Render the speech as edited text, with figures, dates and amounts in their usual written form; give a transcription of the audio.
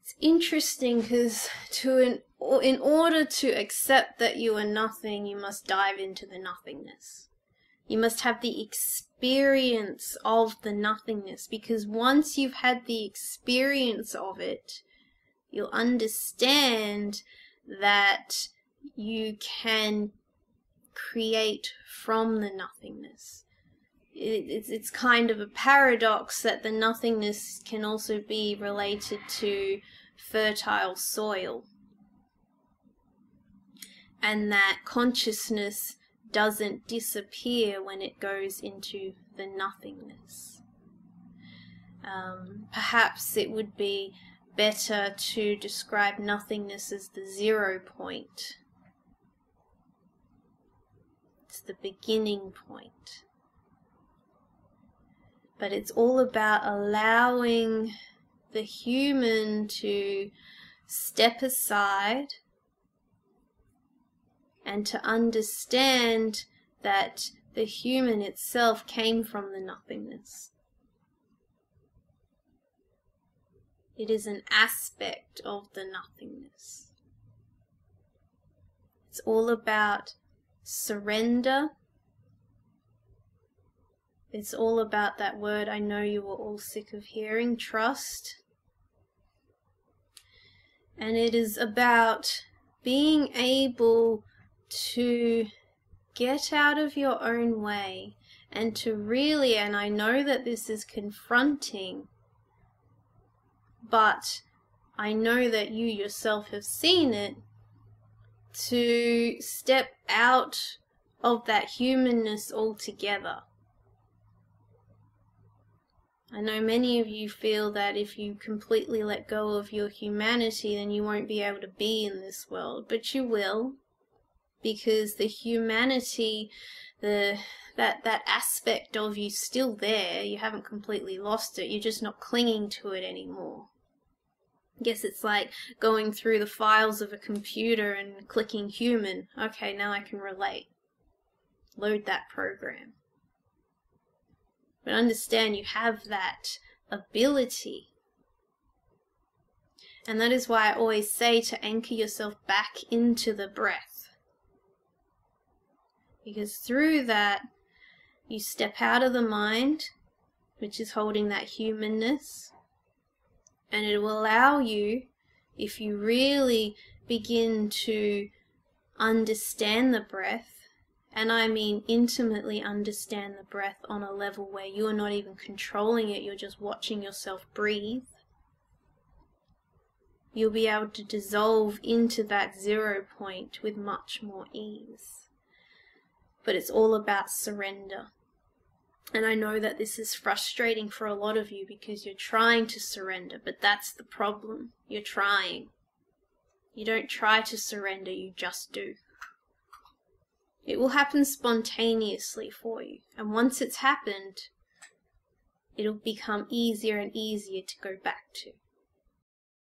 It's interesting because in order to accept that you are nothing, you must dive into the nothingness. You must have the experience of the nothingness, because once you've had the experience of it, you'll understand that you can create from the nothingness. It's kind of a paradox that the nothingness can also be related to fertile soil, and that consciousness doesn't disappear when it goes into the nothingness. Perhaps it would be better to describe nothingness as the 0 point. It's the beginning point. But it's all about allowing the human to step aside and to understand that the human itself came from the nothingness. It is an aspect of the nothingness. It's all about surrender. It's all about that word I know you are all sick of hearing, trust. And it is about being able to get out of your own way and to really, and I know that this is confronting, but I know that you yourself have seen it, to step out of that humanness altogether. I know many of you feel that if you completely let go of your humanity, then you won't be able to be in this world, but you will, because the humanity, that aspect of you still there. You haven't completely lost it, you're just not clinging to it anymore. I guess it's like going through the files of a computer and clicking human. Okay, now I can relate. Load that program. But understand you have that ability. And that is why I always say to anchor yourself back into the breath. Because through that, you step out of the mind, which is holding that humanness, and it will allow you, if you really begin to understand the breath, and I mean intimately understand the breath on a level where you're not even controlling it, you're just watching yourself breathe, you'll be able to dissolve into that 0 point with much more ease. But it's all about surrender. And I know that this is frustrating for a lot of you because you're trying to surrender, but that's the problem. You're trying. You don't try to surrender, you just do. It will happen spontaneously for you. And once it's happened, it'll become easier and easier to go back to.